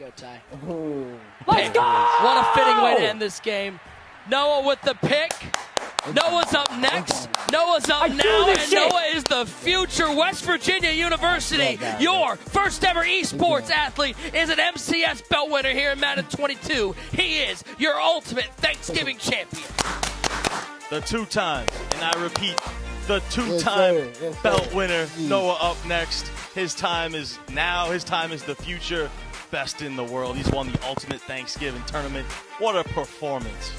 go, Ty. Ooh. Let's go! What a fitting way to end this game. Noah with the pick. Noah's up next. Noah's up now, and Noah is the future West Virginia University. Your first ever esports athlete is an MCS belt winner here in Madden 22. He is your ultimate Thanksgiving champion. The two-time, and I repeat, the two-time belt winner. Noah up next. His time is now. His time is the future. Best in the world. He's won the ultimate Thanksgiving tournament. What a performance.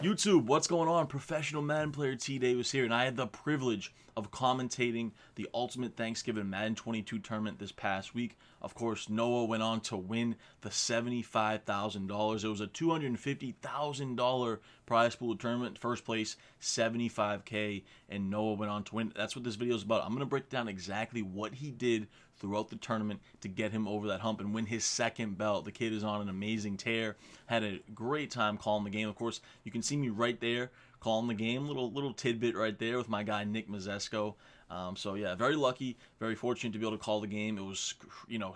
YouTube, what's going on? Professional Madden player T. Davis here, and I had the privilege of commentating the Ultimate Thanksgiving Madden 22 tournament this past week. Of course, Noah went on to win the $75,000. It was a $250,000 prize pool tournament. First place, $75K, and Noah went on to win. That's what this video is about. I'm going to break down exactly what he did throughout the tournament to get him over that hump and win his second belt. The kid is on an amazing tear. Had a great time calling the game. Of course, you can see me right there calling the game. Little tidbit right there with my guy Nick Mazesco. So yeah, very lucky, very fortunate to be able to call the game. It was,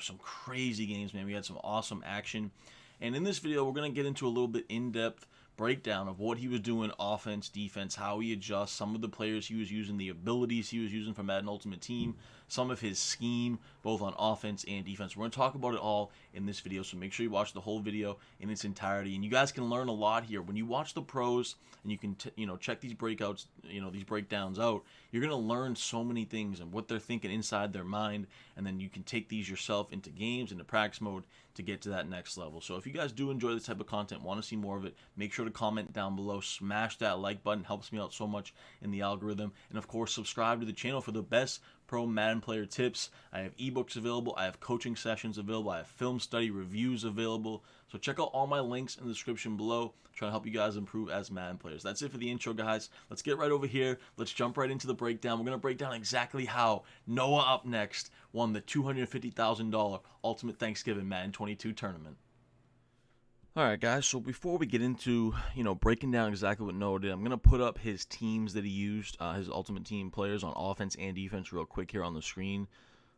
some crazy games, man. We had some awesome action. And in this video, we're going to get into a little bit in-depth breakdown of what he was doing, offense, defense, how he adjusts, some of the players he was using, the abilities he was using for Madden Ultimate Team, some of his scheme, both on offense and defense. We're going to talk about it all in this video, so make sure you watch the whole video in its entirety. And you guys can learn a lot here. When you watch the pros and you can check these breakouts, these breakdowns out, you're going to learn so many things and what they're thinking inside their mind, and then you can take these yourself into games, into practice mode to get to that next level. So if you guys do enjoy this type of content, want to see more of it, make sure to comment down below, smash that like button, helps me out so much in the algorithm, and of course subscribe to the channel for the best pro Madden player tips. I have ebooks available, I have coaching sessions available, I have film study reviews available, so check out all my links in the description below. Trying to help you guys improve as Madden players. That's it for the intro, guys. Let's get right over here. Let's jump right into the breakdown. We're going to break down exactly how Noah up next won the $250,000 Ultimate Thanksgiving Madden 22 tournament. Alright guys, so before we get into, breaking down exactly what Noah did, I'm going to put up his teams that he used, his Ultimate Team players on offense and defense real quick here on the screen.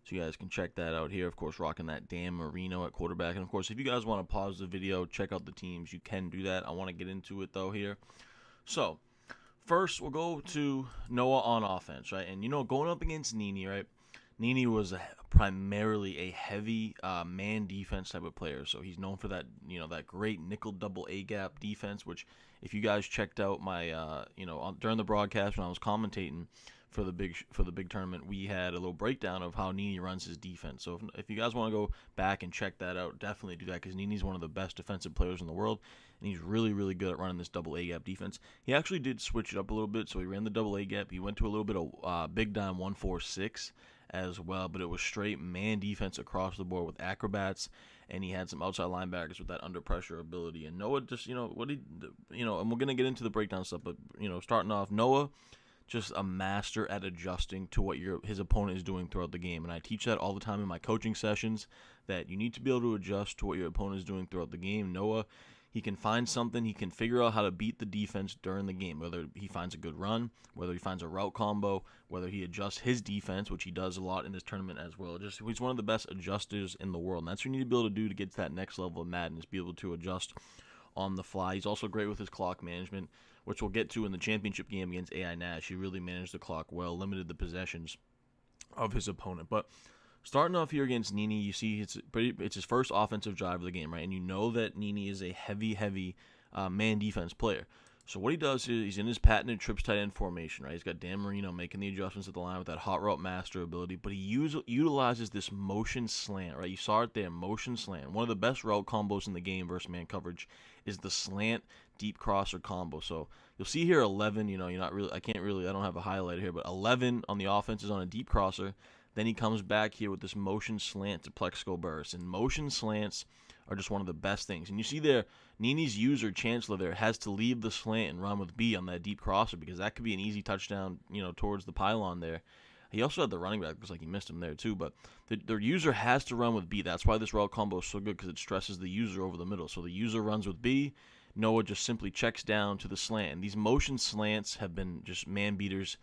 So you guys can check that out here. Of course, rocking that Dan Marino at quarterback. And of course, if you guys want to pause the video, check out the teams, you can do that. I want to get into it though here. So, first we'll go to Noah on offense, right? And going up against Nini, right? Nini was primarily a heavy man defense type of player. So he's known for that, that great nickel double A gap defense, which if you guys checked out my, during the broadcast when I was commentating for the big tournament, we had a little breakdown of how Nini runs his defense. So if you guys want to go back and check that out, definitely do that, because Nini's one of the best defensive players in the world, and he's really, really good at running this double A gap defense. He actually did switch it up a little bit, so he ran the double A gap. He went to a little bit of big dime 1-4-6 as well, but it was straight man defense across the board with acrobats, and he had some outside linebackers with that under pressure ability. And Noah just, and we're gonna get into the breakdown stuff, but starting off, Noah just a master at adjusting to what his opponent is doing throughout the game. And I teach that all the time in my coaching sessions, that you need to be able to adjust to what your opponent is doing throughout the game. Noah, he can find something, he can figure out how to beat the defense during the game, whether he finds a good run, whether he finds a route combo, whether he adjusts his defense, which he does a lot in this tournament as well. He's one of the best adjusters in the world, and that's what you need to be able to do to get to that next level of Madden, is be able to adjust on the fly. He's also great with his clock management, which we'll get to in the championship game against AI Nash. He really managed the clock well, limited the possessions of his opponent. But starting off here against Nini, you see it's his first offensive drive of the game, right? And you know that Nini is a heavy man defense player. So what he does is he's in his patented trips tight end formation, right? He's got Dan Marino making the adjustments at the line with that hot route master ability, but he utilizes this motion slant, right? You saw it there, motion slant. One of the best route combos in the game versus man coverage is the slant deep crosser combo. So you'll see here 11, I don't have a highlight here, but 11 on the offense is on a deep crosser. Then he comes back here with this motion slant to Plexico burst, and motion slants are just one of the best things. And you see there, Nini's user, Chancellor, there has to leave the slant and run with B on that deep crosser, because that could be an easy touchdown, towards the pylon there. He also had the running back. Looks like he missed him there too, but the user has to run with B. That's why this route combo is so good, because it stresses the user over the middle. So the user runs with B. Noah just simply checks down to the slant. And these motion slants have been just man beaters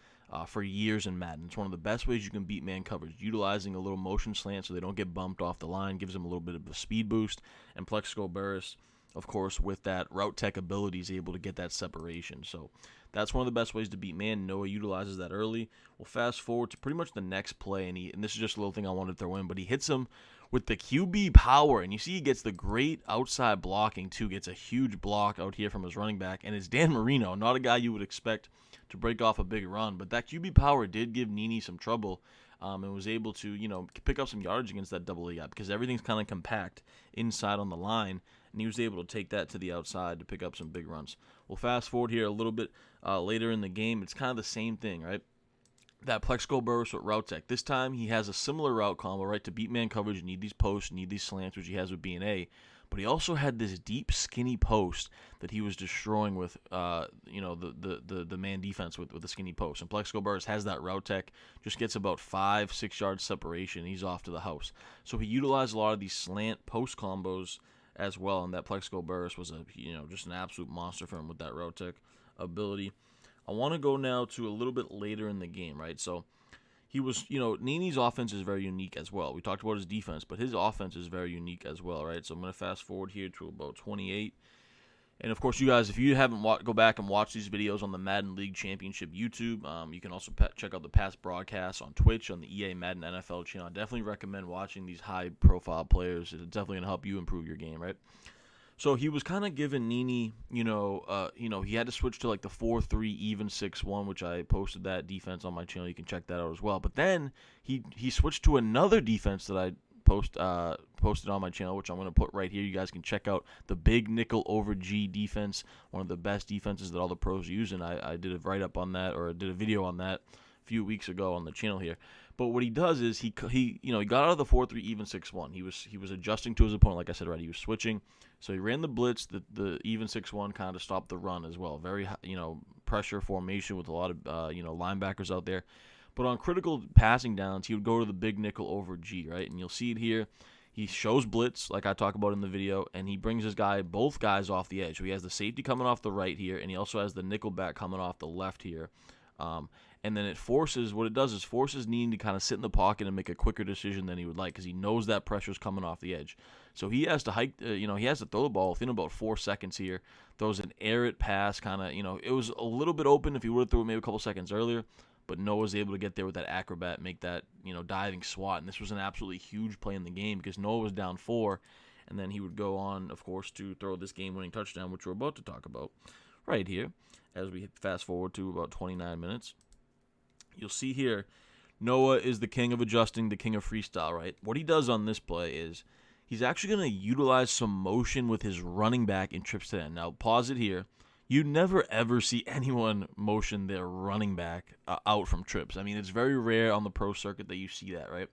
for years in Madden. It's one of the best ways you can beat man coverage, utilizing a little motion slant so they don't get bumped off the line, gives them a little bit of a speed boost, and Plexico Burris, of course, with that route tech ability, is able to get that separation. So that's one of the best ways to beat man. Noah utilizes that early. We'll fast forward to pretty much the next play, and this is just a little thing I wanted to throw in, but he hits him with the QB power, and you see he gets the great outside blocking, too. Gets a huge block out here from his running back, and it's Dan Marino, not a guy you would expect to break off a big run, but that QB power did give Nini some trouble, and was able to, pick up some yardage against that double A gap because everything's kind of compact inside on the line, and he was able to take that to the outside to pick up some big runs. We'll fast forward here a little bit later in the game. It's kind of the same thing, right? That Plexico Burris with route tech. This time he has a similar route combo, right? To beat man coverage, you need these posts, you need these slants, which he has with B&A. But he also had this deep, skinny post that he was destroying with, the man defense with the skinny post. And Plexico Burris has that route tech, just gets about 5-6 yards separation. He's off to the house. So he utilized a lot of these slant post combos as well, and that Plexico Burris was just an absolute monster for him with that route tech ability. I want to go now to a little bit later in the game, right? So he was, Nini's offense is very unique as well. We talked about his defense, but his offense is very unique as well, right? So I'm going to fast forward here to about 28. And, of course, you guys, if you haven't go back and watch these videos on the Madden League Championship YouTube, you can also check out the past broadcasts on Twitch on the EA Madden NFL channel. I definitely recommend watching these high-profile players. It's definitely going to help you improve your game, right? So he was kind of giving Nini, he had to switch to like the 4-3 even 6-1, which I posted that defense on my channel. You can check that out as well. But then he switched to another defense that I posted on my channel, which I'm going to put right here. You guys can check out the big nickel over G defense, one of the best defenses that all the pros use, and I did a write-up on that, or did a video on that a few weeks ago on the channel here. But what he does is he got out of the 4-3 even 6-1. He was adjusting to his opponent, like I said, right? He was switching. So he ran the blitz, the even 6-1 kind of stopped the run as well. Very, pressure formation with a lot of, linebackers out there. But on critical passing downs, he would go to the big nickel over G, right? And you'll see it here. He shows blitz, like I talk about in the video, and he brings both guys off the edge. So he has the safety coming off the right here, and he also has the nickel back coming off the left here. And then what it does is forces Nini to kind of sit in the pocket and make a quicker decision than he would like, because he knows that pressure's coming off the edge. So he has to he has to throw the ball within about 4 seconds here. Throws an air-it pass, kind of, it was a little bit open if he would have thrown it maybe a couple seconds earlier, but Noah's able to get there with that acrobat, make that, diving swat. And this was an absolutely huge play in the game because Noah was down 4, and then he would go on, of course, to throw this game-winning touchdown, which we're about to talk about right here as we fast forward to about 29 minutes. You'll see here, Noah is the king of adjusting, the king of freestyle, right? What he does on this play is he's actually going to utilize some motion with his running back in trips to end. Now, pause it here. You never, ever see anyone motion their running back out from trips. I mean, it's very rare on the pro circuit that you see that, right?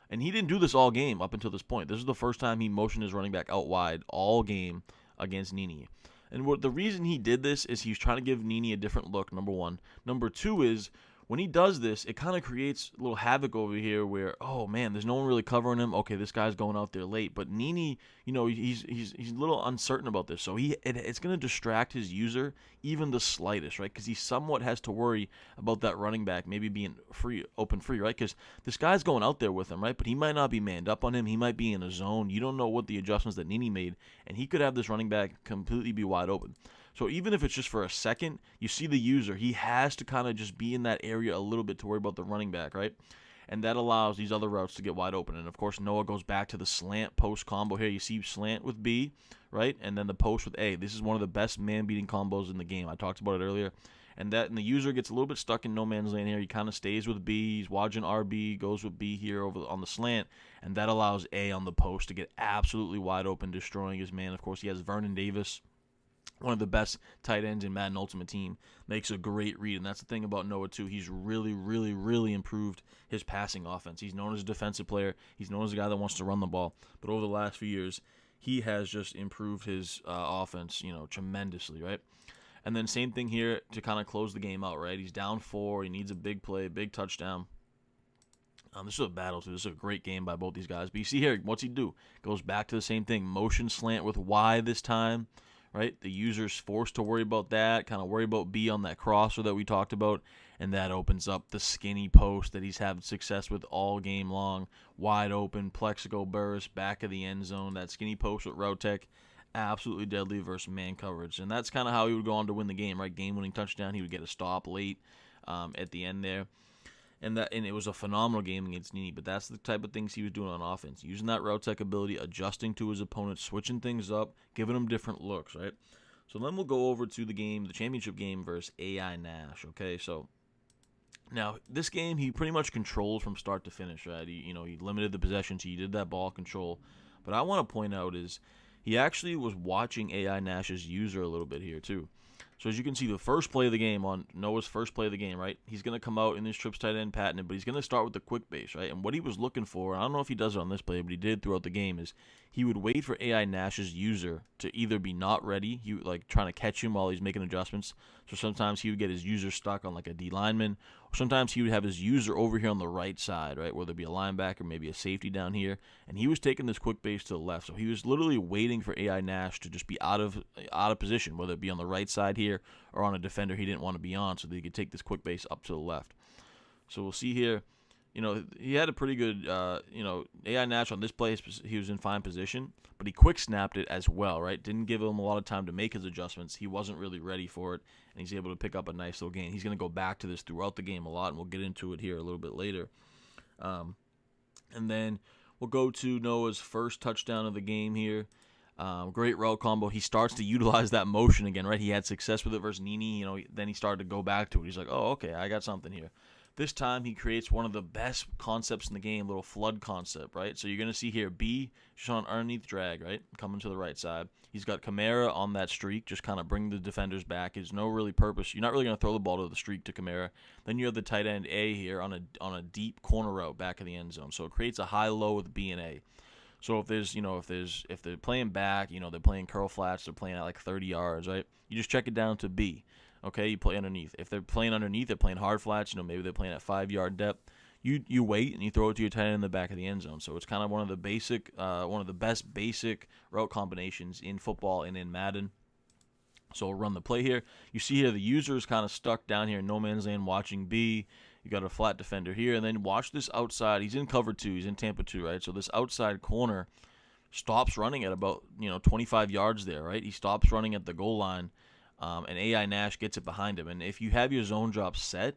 And he didn't do this all game up until this point. This is the first time he motioned his running back out wide all game against Nini. And the reason he did this is he's trying to give Nini a different look, number one. Number two is, when he does this, it kind of creates a little havoc over here where, oh man, there's no one really covering him. Okay, this guy's going out there late. But Nini, he's a little uncertain about this. So it's going to distract his user even the slightest, right? Because he somewhat has to worry about that running back maybe being open free, right? Because this guy's going out there with him, right? But he might not be manned up on him. He might be in a zone. You don't know what the adjustments that Nini made. And he could have this running back completely be wide open. So even if it's just for a second, you see the user, he has to kind of just be in that area a little bit to worry about the running back, right? And that allows these other routes to get wide open. And, of course, Noah goes back to the slant post combo here. You see slant with B, right? And then the post with A. This is one of the best man-beating combos in the game. I talked about it earlier. And the user gets a little bit stuck in no man's land here. He kind of stays with B. He's watching RB, goes with B here on the slant. And that allows A on the post to get absolutely wide open, destroying his man. Of course, he has Vernon Davis, one of the best tight ends in Madden Ultimate Team, makes a great read. And that's the thing about Noah, too. He's really, really, really improved his passing offense. He's known as a defensive player. He's known as a guy that wants to run the ball. But over the last few years, he has just improved his offense, tremendously, right? And then same thing here to kind of close the game out, right? He's down 4. He needs a big play, big touchdown. This is a battle, too. This is a great game by both these guys. But you see here, what's he do? Goes back to the same thing. Motion slant with Y this time. right? The user's forced to worry about that, kind of worry about B on that crosser that we talked about, and that opens up the skinny post that he's having success with all game long. Wide open, Plexico burst, back of the end zone. That skinny post with route tech, absolutely deadly versus man coverage. And that's kind of how he would go on to win the game, right? Game-winning touchdown. He would get a stop late at the end there. And it was a phenomenal game against Nini, but that's the type of things he was doing on offense. Using that route tech ability, adjusting to his opponent, switching things up, giving him different looks, right? So then we'll go over to the championship game versus AI Nash, okay? So now this game he pretty much controlled from start to finish, right? He limited the possessions, he did that ball control. But I want to point out is he actually was watching AI Nash's user a little bit here too. So as you can see, the first play of the game, on Noah's first play of the game, right? He's going to come out in his trips tight end patented, but he's going to start with the quick base, right? And what he was looking for, I don't know if he does it on this play, but he did throughout the game, is he would wait for AI Nash's user to either be not ready, he like trying to catch him while he's making adjustments. So sometimes he would get his user stuck on like a D lineman, or sometimes he would have his user over here on the right side, right? Where there'd be a linebacker, maybe a safety down here, and he was taking this quick base to the left. So he was literally waiting for AI Nash to just be out of position, whether it be on the right side here or on a defender he didn't want to be on, so that he could take this quick base up to the left. So we'll see here, he had a pretty good, AI Nash on this play, he was in fine position, but he quick snapped it as well, right? Didn't give him a lot of time to make his adjustments. He wasn't really ready for it, and he's able to pick up a nice little gain. He's going to go back to this throughout the game a lot, and we'll get into it here a little bit later. And then we'll go to Noah's first touchdown of the game here. Great route combo. He starts to utilize that motion again, right? He had success with it versus Nini. Then he started to go back to it. He's like, oh, okay, I got something here. This time he creates one of the best concepts in the game, little flood concept, right? So you're going to see here B just on underneath drag, right? Coming to the right side. He's got Kamara on that streak, just kind of bring the defenders back. There's no really purpose. You're not really going to throw the ball to the streak to Kamara. Then you have the tight end A here on a deep corner route back of the end zone. So it creates a high-low with B and A. So if they're playing back, they're playing curl flats, they're playing at like 30 yards, right? You just check it down to B. Okay, you play underneath. If they're playing underneath, they're playing hard flats, maybe they're playing at 5-yard depth. You wait and you throw it to your tight end in the back of the end zone. So it's kind of one of the best basic route combinations in football and in Madden. So we'll run the play here. You see here the user is kind of stuck down here in no man's land watching B. You got a flat defender here, and then watch this outside. He's in cover 2. He's in Tampa 2, right? So this outside corner stops running at about 25 yards there, right? He stops running at the goal line, and AI Nash gets it behind him. And if you have your zone drop set,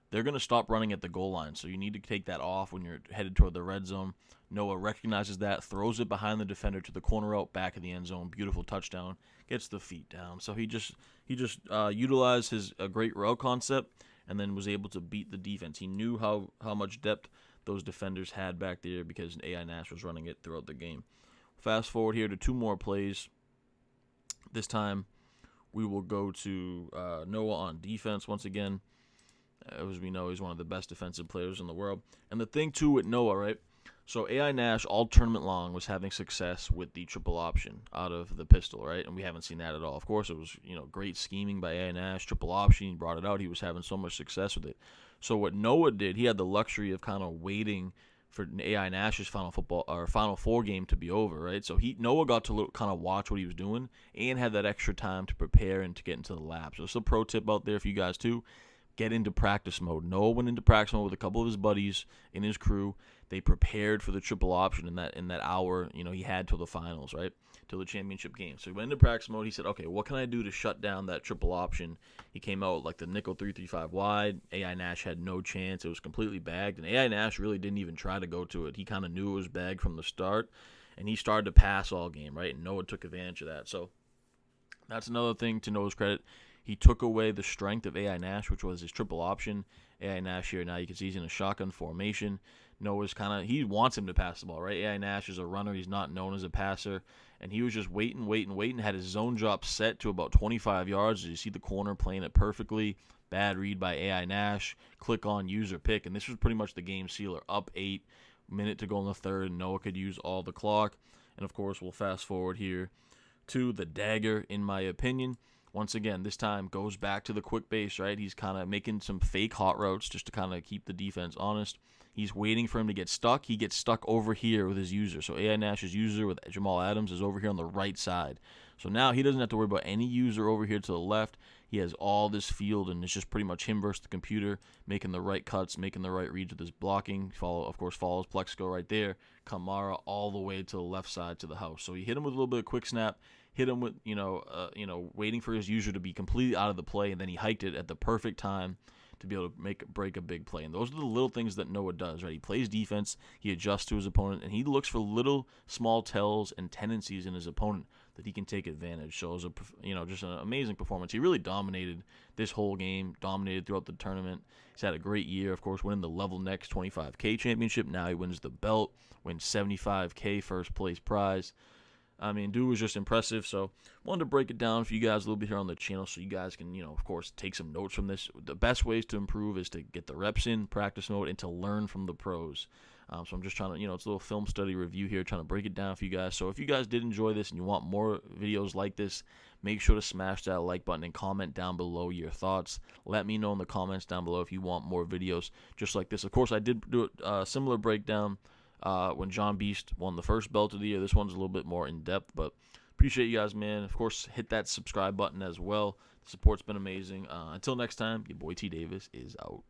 they're going to stop running at the goal line. So you need to take that off when you're headed toward the red zone. Noah recognizes that, throws it behind the defender to the corner out, back of the end zone. Beautiful touchdown. Gets the feet down. So he just utilized his great route concept and then was able to beat the defense. He knew how much depth those defenders had back there because AI Nash was running it throughout the game. Fast forward here to 2 more plays. This time we will go to Noah on defense once again. As we know, he's one of the best defensive players in the world. And the thing, too, with Noah, right? So AI Nash, all tournament long, was having success with the triple option out of the pistol, right? And we haven't seen that at all. Of course, it was, great scheming by AI Nash, triple option. He brought it out. He was having so much success with it. So what Noah did, he had the luxury of kind of waiting for AI Nash's Final Four game to be over, right? So Noah got to kind of watch what he was doing and had that extra time to prepare and to get into the lap. So it's a pro tip out there for you guys, too. Get into practice mode. Noah went into practice mode with a couple of his buddies in his crew. They prepared for the triple option in that hour, he had till the finals, right? Till the championship game. So he went into practice mode. He said, okay, what can I do to shut down that triple option? He came out like the nickel 3-3-5 wide. AI Nash had no chance. It was completely bagged. And AI Nash really didn't even try to go to it. He kind of knew it was bagged from the start. And he started to pass all game, right? And Noah took advantage of that. So that's another thing to Noah's credit. He took away the strength of AI Nash, which was his triple option. AI Nash here, now you can see he's in a shotgun formation. Noah's he wants him to pass the ball, right? AI Nash is a runner. He's not known as a passer. And he was just waiting, had his zone drop set to about 25 yards. You see the corner playing it perfectly. Bad read by AI Nash. Click on user pick. And this was pretty much the game sealer. Up 8, minute to go in the third, and Noah could use all the clock. And, of course, we'll fast forward here to the dagger, in my opinion. Once again, this time goes back to the quick base, right? He's kind of making some fake hot routes just to kind of keep the defense honest. He's waiting for him to get stuck. He gets stuck over here with his user. So AI Nash's user with Jamal Adams is over here on the right side. So now he doesn't have to worry about any user over here to the left. He has all this field, and it's just pretty much him versus the computer, making the right cuts, making the right reads with his blocking. Follows Plexico right there. Kamara all the way to the left side to the house. So he hit him with a little bit of quick snap, hit him with waiting for his user to be completely out of the play, and then he hiked it at the perfect time to be able to break a big play. And those are the little things that Noah does, right? He plays defense, he adjusts to his opponent, and he looks for little small tells and tendencies in his opponent that he can take advantage. So it was just an amazing performance. He really dominated this whole game, dominated throughout the tournament. He's had a great year, of course, winning the Level Next 25K championship. Now he wins the belt, wins 75K first place prize. I mean, dude was just impressive, so wanted to break it down for you guys a little bit here on the channel so you guys can, of course, take some notes from this. The best ways to improve is to get the reps in, practice mode, and to learn from the pros. So I'm just trying to, it's a little film study review here, trying to break it down for you guys. So if you guys did enjoy this and you want more videos like this, make sure to smash that like button and comment down below your thoughts. Let me know in the comments down below if you want more videos just like this. Of course, I did do a similar breakdown when John Beast won the first belt of the year. This one's a little bit more in-depth, but appreciate you guys, man. Of course, hit that subscribe button as well. The support's been amazing. Until next time, your boy T Davis is out.